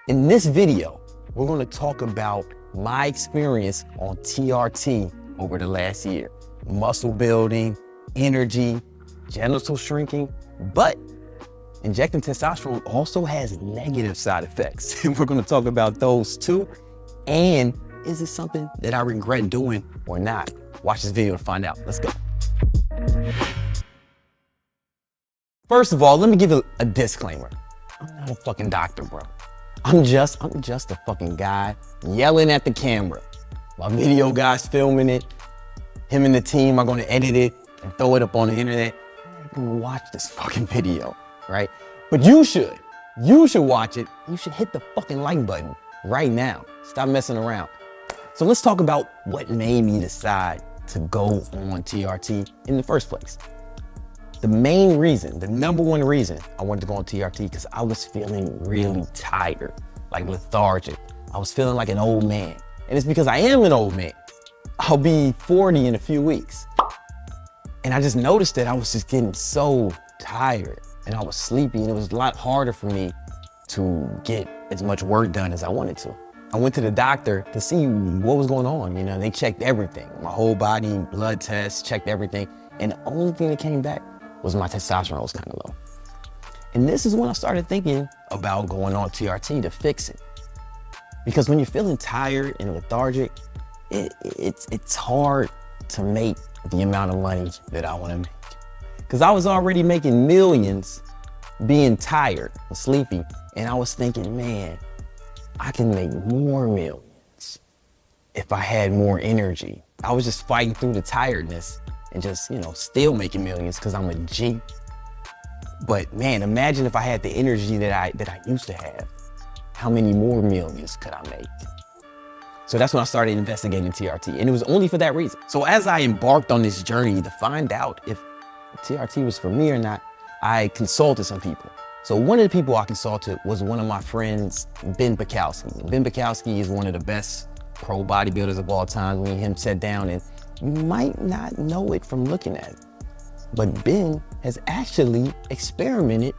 In this video, we're going to talk about my experience on TRT over the last year. Muscle building, energy, genital shrinking, but injecting testosterone also has negative side effects. And we're going to talk about those too. And is it something that I regret doing or not? Watch this video to find out. Let's go. First of all, let me give a disclaimer. I'm not a fucking doctor, bro. I'm just a fucking guy yelling at the camera. My video guy's filming it. Him and the team are gonna edit it and throw it up on the internet. You can watch this fucking video, right? But you should watch it. You should hit the fucking like button right now. Stop messing around. So let's talk about what made me decide to go on TRT in the first place. The main reason, the number one reason I wanted to go on TRT, because I was feeling really tired, like lethargic. I was feeling like an old man. And it's because I am an old man. I'll be 40 in a few weeks. And I just noticed that I was just getting so tired and I was sleepy, and it was a lot harder for me to get as much work done as I wanted to. I went to the doctor to see what was going on. You know, they checked everything, my whole body, blood tests, checked everything. And the only thing that came back was my testosterone was kind of low. And this is when I started thinking about going on TRT to fix it. Because when you're feeling tired and lethargic, it's hard to make the amount of money that I want to make. Because I was already making millions being tired and sleepy. And I was thinking, man, I can make more millions if I had more energy. I was just fighting through the tiredness and just, still making millions because I'm a G. But man, imagine if I had the energy that I used to have. How many more millions could I make? So that's when I started investigating TRT, and it was only for that reason. So as I embarked on this journey to find out if TRT was for me or not, I consulted some people. So one of the people I consulted was one of my friends, Ben Bukowski. Ben Bukowski is one of the best pro bodybuilders of all time. Me and him sat down, and you might not know it from looking at it, but Ben has actually experimented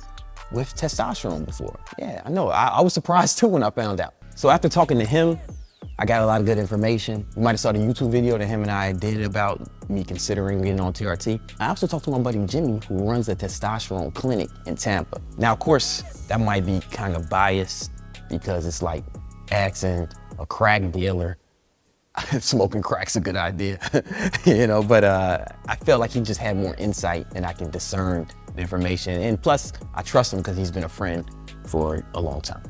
with testosterone before. Yeah, I know. I was surprised too when I found out. So after talking to him, I got a lot of good information. You might have saw the YouTube video that him and I did about me considering getting on TRT. I also talked to my buddy Jimmy, who runs a testosterone clinic in Tampa. Now, of course, that might be kind of biased because it's like asking a crack dealer if smoking crack's a good idea, but I felt like he just had more insight and I can discern the information. And plus, I trust him because he's been a friend for a long time.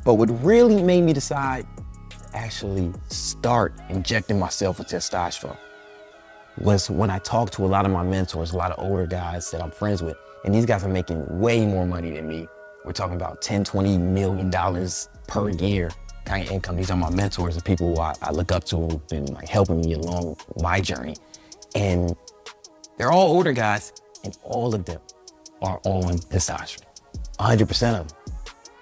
But what really made me decide to actually start injecting myself with testosterone was when I talked to a lot of my mentors, a lot of older guys that I'm friends with, and these guys are making way more money than me. We're talking about $10, $20 million per year kind of income. These are my mentors and people who I look up to who've been like helping me along my journey. And they're all older guys, and all of them are on testosterone, 100% of them.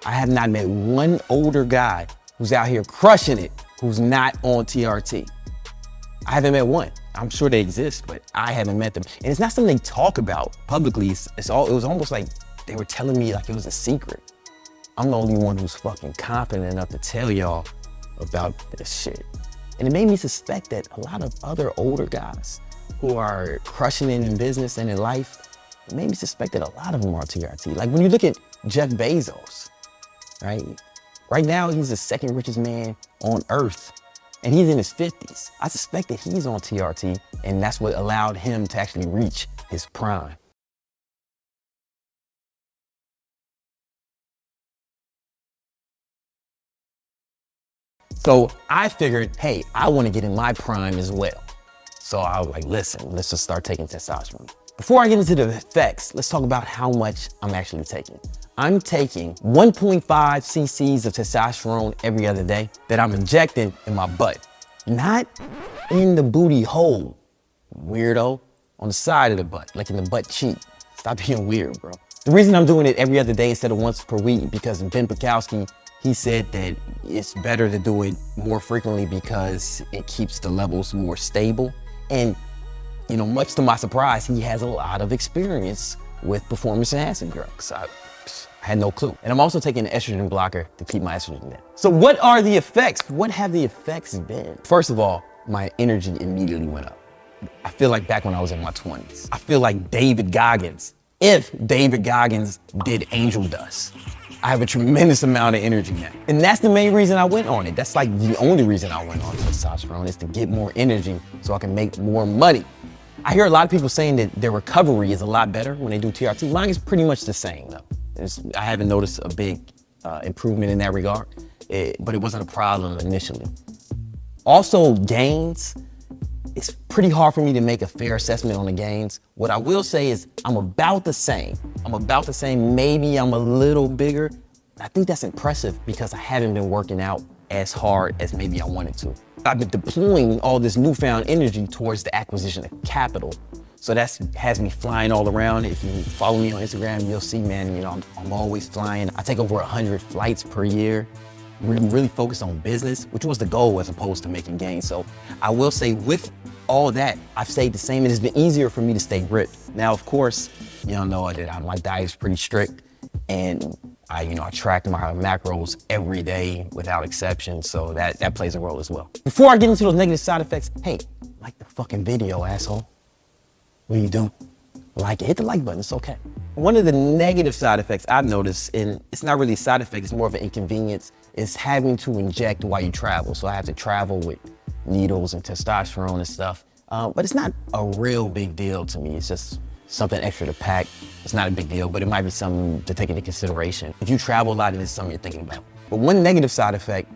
I have not met one older guy who's out here crushing it who's not on TRT. I haven't met one. I'm sure they exist, but I haven't met them. And it's not something they talk about publicly. It was almost like they were telling me like it was a secret. I'm the only one who's fucking confident enough to tell y'all about this shit. And it made me suspect that a lot of other older guys who are crushing it in business and in life, it made me suspect that a lot of them are TRT. Like when you look at Jeff Bezos, right? Right now, he's the second richest man on earth, and he's in his 50s. I suspect that he's on TRT, and that's what allowed him to actually reach his prime. So I figured, hey, I want to get in my prime as well. So I was like, listen, let's just start taking testosterone. Before I get into the effects, let's talk about how much I'm actually taking. I'm taking 1.5 cc's of testosterone every other day that I'm injecting in my butt. Not in the booty hole, weirdo, on the side of the butt, like in the butt cheek. Stop being weird, bro. The reason I'm doing it every other day instead of once per week, because Ben Bukowski, he said that it's better to do it more frequently because it keeps the levels more stable. And, much to my surprise, he has a lot of experience with performance enhancing drugs. I had no clue. And I'm also taking an estrogen blocker to keep my estrogen down. So what are the effects? What have the effects been? First of all, my energy immediately went up. I feel like back when I was in my 20s. I feel like David Goggins, if David Goggins did angel dust. I have a tremendous amount of energy now. And that's the main reason I went on it. That's like the only reason I went on testosterone, is to get more energy so I can make more money. I hear a lot of people saying that their recovery is a lot better when they do TRT. Mine is pretty much the same though. I haven't noticed a big improvement in that regard, but it wasn't a problem initially. Also, gains, it's pretty hard for me to make a fair assessment on the gains. What I will say is I'm about the same. Maybe I'm a little bigger. I think that's impressive because I haven't been working out as hard as maybe I wanted to. I've been deploying all this newfound energy towards the acquisition of capital. So that has me flying all around. If you follow me on Instagram, you'll see, man, you know, I'm always flying. I take over 100 flights per year. Really focused on business, which was the goal as opposed to making gains. So I will say with all that, I've stayed the same, and it's been easier for me to stay ripped. Now, of course, you don't know that my diet is pretty strict, and I track my macros every day without exception, so that plays a role as well. Before I get into those negative side effects, hey, like the fucking video, asshole. What are you doing? Like it, hit the like button, it's okay. One of the negative side effects I've noticed, and it's not really a side effect, it's more of an inconvenience, is having to inject while you travel. So I have to travel with needles and testosterone and stuff. But it's not a real big deal to me. It's just something extra to pack. It's not a big deal, but it might be something to take into consideration. If you travel a lot, and it's something you're thinking about. But one negative side effect,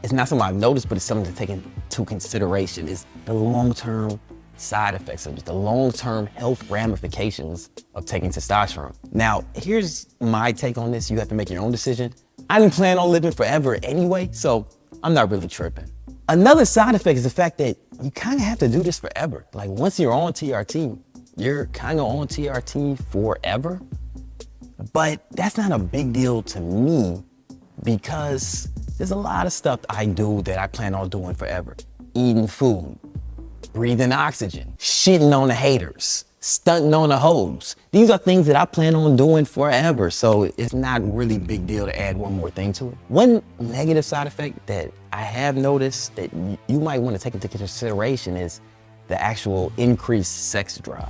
it's not something I've noticed, but it's something to take into consideration, is the long-term side effects of it, the long-term health ramifications of taking testosterone. Now, here's my take on this. You have to make your own decision. I didn't plan on living forever anyway, so I'm not really tripping. Another side effect is the fact that you kind of have to do this forever. Like once you're on TRT, you're kind of on TRT forever. But that's not a big deal to me because there's a lot of stuff I do that I plan on doing forever. Eating food, breathing oxygen, shitting on the haters, stunting on the hoes. These are things that I plan on doing forever, so it's not really a big deal to add one more thing to it. One negative side effect that I have noticed that you might want to take into consideration is the actual increased sex drive.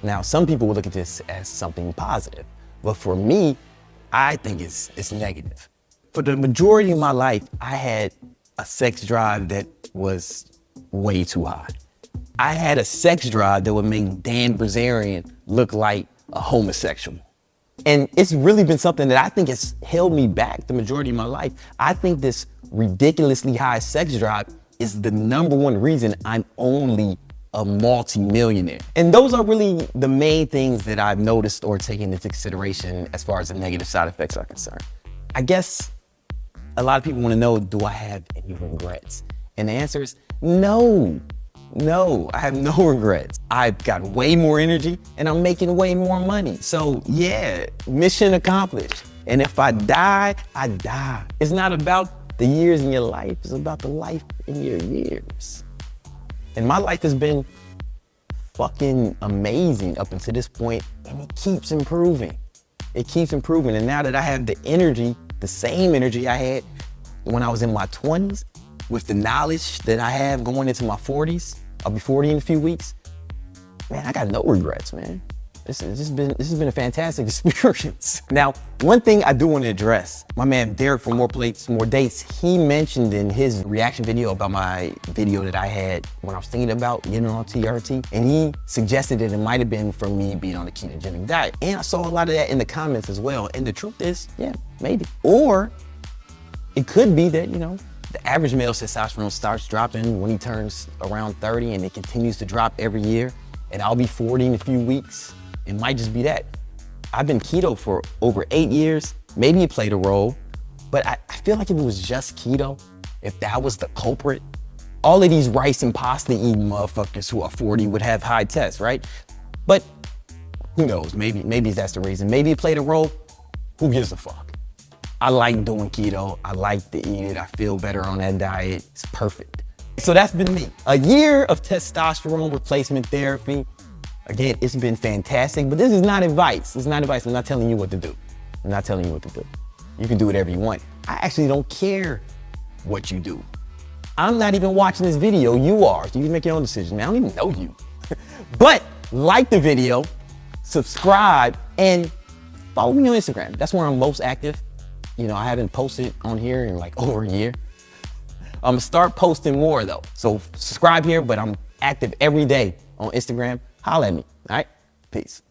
Now, some people will look at this as something positive, but for me, I think it's negative. For the majority of my life, I had a sex drive that was way too high. I had a sex drive that would make Dan Bilzerian look like a homosexual. And it's really been something that I think has held me back the majority of my life. I think this ridiculously high sex drive is the #1 reason I'm only a multi-millionaire. And those are really the main things that I've noticed or taken into consideration as far as the negative side effects are concerned. I guess a lot of people want to know, do I have any regrets? And the answer is no. No, I have no regrets. I've got way more energy and I'm making way more money. So yeah, mission accomplished. And if I die, I die. It's not about the years in your life, it's about the life in your years. And my life has been fucking amazing up until this point, and it keeps improving. It keeps improving. And now that I have the energy, the same energy I had when I was in my 20s, with the knowledge that I have going into my 40s, I'll be 40 in a few weeks, man, I got no regrets, man. This has been a fantastic experience. Now, one thing I do want to address, my man Derek from More Plates, More Dates, he mentioned in his reaction video about my video that I had when I was thinking about getting on TRT, and he suggested that it might have been from me being on a ketogenic diet. And I saw a lot of that in the comments as well. And the truth is, yeah, maybe. Or it could be that, the average male's testosterone starts dropping when he turns around 30 and it continues to drop every year. And I'll be 40 in a few weeks. It might just be that. I've been keto for over 8 years. Maybe it played a role, but I feel like if it was just keto, if that was the culprit, all of these rice and pasta eating motherfuckers who are 40 would have high tests, right? But who knows, maybe that's the reason. Maybe it played a role, who gives a fuck? I like doing keto, I like to eat it, I feel better on that diet, it's perfect. So that's been me. A year of testosterone replacement therapy. Again, it's been fantastic, but this is not advice. It's not advice, I'm not telling you what to do. I'm not telling you what to do. You can do whatever you want. I actually don't care what you do. I'm not even watching this video, you are. So you can make your own decision, man. I don't even know you. But like the video, subscribe, and follow me on Instagram. That's where I'm most active. You know, I haven't posted on here in like over a year. I'm gonna start posting more though. So subscribe here, but I'm active every day on Instagram. Holla at me, all right? Peace.